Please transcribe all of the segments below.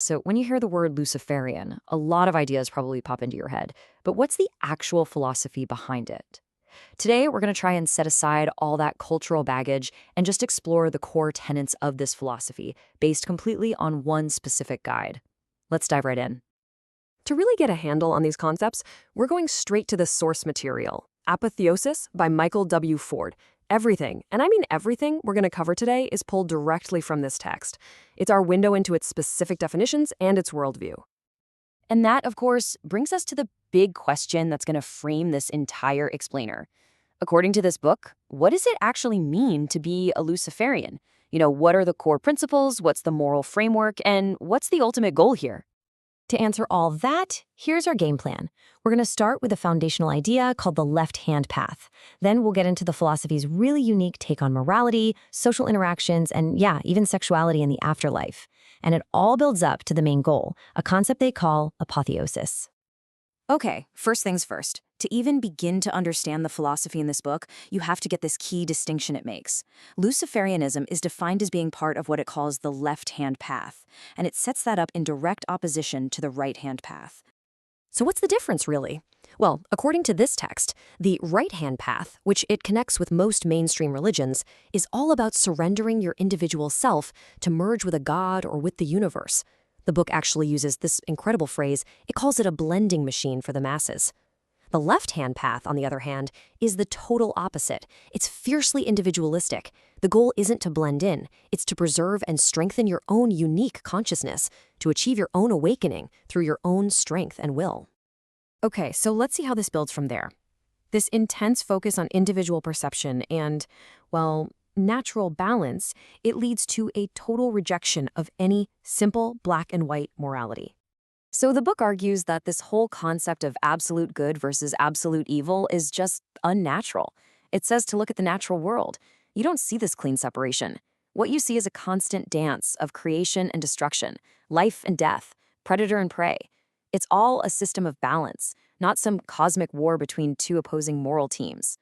So, when you hear the word Luciferian, a lot of ideas probably pop into your head. But what's the actual philosophy behind it? Today, we're going to try and set aside all that cultural baggage and just explore the core tenets of this philosophy, based completely on one specific guide. Let's dive right in. To really get a handle on these concepts, we're going straight to the source material, Apotheosis by Michael W. Ford. Everything, and I mean everything we're going to cover today is pulled directly from this text. It's our window into its specific definitions and its worldview. And that, of course, brings us to the big question that's going to frame this entire explainer. According to this book, what does it actually mean to be a Luciferian? What are the core principles, what's the moral framework, and what's the ultimate goal here? To answer all that, here's our game plan. We're going to start with a foundational idea called the left-hand path. Then we'll get into the philosophy's really unique take on morality, social interactions, and yeah, even sexuality in the afterlife. And it all builds up to the main goal, a concept they call apotheosis. Okay, first things first. To even begin to understand the philosophy in this book, you have to get this key distinction it makes. Luciferianism is defined as being part of what it calls the left-hand path, and it sets that up in direct opposition to the right-hand path. So what's the difference, really? Well, according to this text, the right-hand path, which it connects with most mainstream religions, is all about surrendering your individual self to merge with a god or with the universe. The book actually uses this incredible phrase. It calls it a blending machine for the masses. The left-hand path, on the other hand, is the total opposite. It's fiercely individualistic. The goal isn't to blend in. It's to preserve and strengthen your own unique consciousness, to achieve your own awakening through your own strength and will. Okay, so let's see how this builds from there. This intense focus on individual perception and, well, natural balance, it leads to a total rejection of any simple black and white morality. So the book argues that this whole concept of absolute good versus absolute evil is just unnatural. It says to look at the natural world. You don't see this clean separation. What you see is a constant dance of creation and destruction, life and death, predator and prey. It's all a system of balance, not some cosmic war between two opposing moral teams.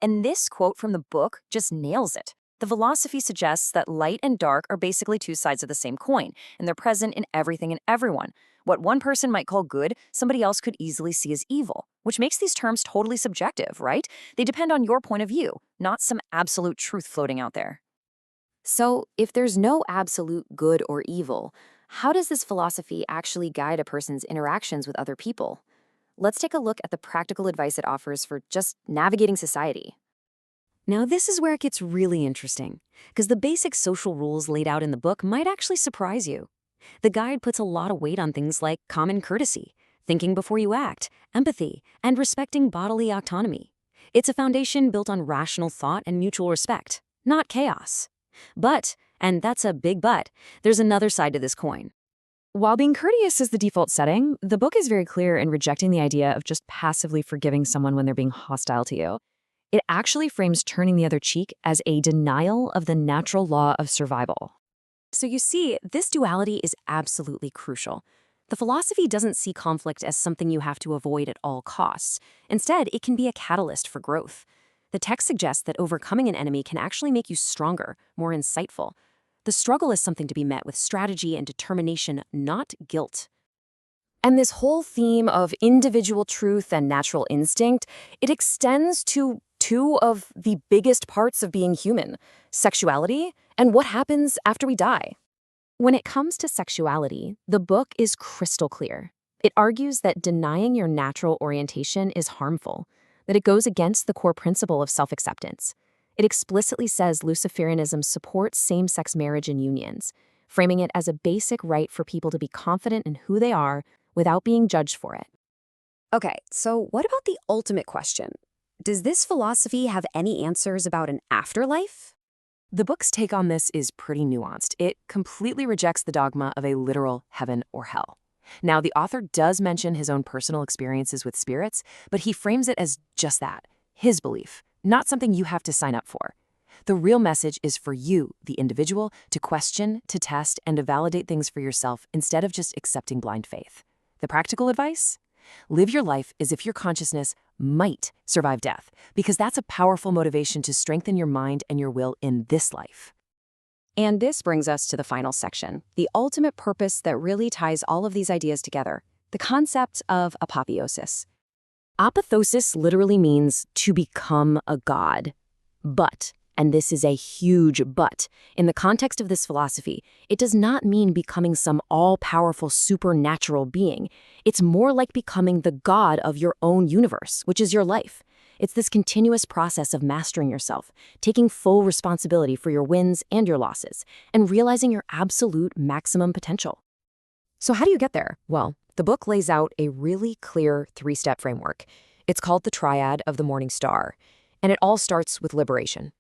And this quote from the book just nails it. The philosophy suggests that light and dark are basically two sides of the same coin, and they're present in everything and everyone. What one person might call good, somebody else could easily see as evil, which makes these terms totally subjective, right? They depend on your point of view, not some absolute truth floating out there. So, if there's no absolute good or evil, how does this philosophy actually guide a person's interactions with other people? Let's take a look at the practical advice it offers for just navigating society. Now, this is where it gets really interesting, because the basic social rules laid out in the book might actually surprise you. The guide puts a lot of weight on things like common courtesy, thinking before you act, empathy, and respecting bodily autonomy. It's a foundation built on rational thought and mutual respect, not chaos. But, and that's a big but, there's another side to this coin. While being courteous is the default setting, the book is very clear in rejecting the idea of just passively forgiving someone when they're being hostile to you. It actually frames turning the other cheek as a denial of the natural law of survival. So you see, this duality is absolutely crucial. The philosophy doesn't see conflict as something you have to avoid at all costs. Instead, it can be a catalyst for growth. The text suggests that overcoming an enemy can actually make you stronger, more insightful. The struggle is something to be met with strategy and determination, not guilt. And this whole theme of individual truth and natural instinct, it extends to two of the biggest parts of being human, sexuality and what happens after we die. When it comes to sexuality, the book is crystal clear. It argues that denying your natural orientation is harmful, that it goes against the core principle of self-acceptance. It explicitly says Luciferianism supports same-sex marriage and unions, framing it as a basic right for people to be confident in who they are without being judged for it. Okay, so what about the ultimate question? Does this philosophy have any answers about an afterlife? The book's take on this is pretty nuanced. It completely rejects the dogma of a literal heaven or hell. Now, the author does mention his own personal experiences with spirits, but he frames it as just that, his belief, not something you have to sign up for. The real message is for you, the individual, to question, to test, and to validate things for yourself instead of just accepting blind faith. The practical advice? Live your life as if your consciousness might survive death, because that's a powerful motivation to strengthen your mind and your will in this life. And this brings us to the final section, the ultimate purpose that really ties all of these ideas together, the concept of apotheosis. Apotheosis literally means to become a god. But, and this is a huge but, in the context of this philosophy, it does not mean becoming some all-powerful supernatural being. It's more like becoming the god of your own universe, which is your life. It's this continuous process of mastering yourself, taking full responsibility for your wins and your losses, and realizing your absolute maximum potential. So how do you get there? Well, the book lays out a really clear three-step framework. It's called the Triad of the Morning Star, and it all starts with liberation.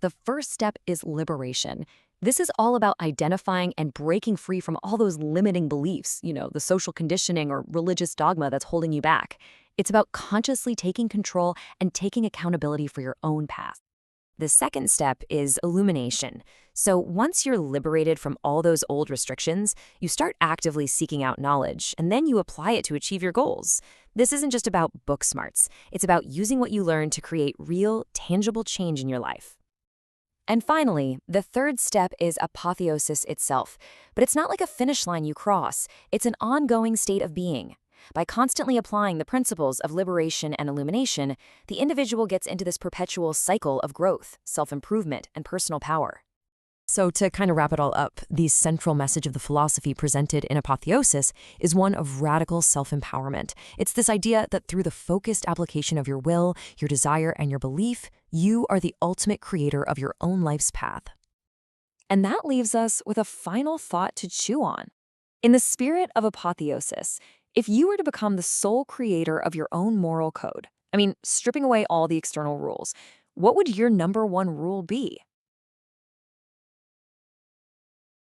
The first step is liberation. This is all about identifying and breaking free from all those limiting beliefs, the social conditioning or religious dogma that's holding you back. It's about consciously taking control and taking accountability for your own path. The second step is illumination. So once you're liberated from all those old restrictions, you start actively seeking out knowledge, and then you apply it to achieve your goals. This isn't just about book smarts. It's about using what you learn to create real, tangible change in your life. And finally, the third step is apotheosis itself. But it's not like a finish line you cross. It's an ongoing state of being. By constantly applying the principles of liberation and illumination, the individual gets into this perpetual cycle of growth, self-improvement, and personal power. So to kind of wrap it all up, the central message of the philosophy presented in Apotheosis is one of radical self-empowerment. It's this idea that through the focused application of your will, your desire, and your belief, you are the ultimate creator of your own life's path. And that leaves us with a final thought to chew on. In the spirit of apotheosis, if you were to become the sole creator of your own moral code, stripping away all the external rules, what would your number one rule be?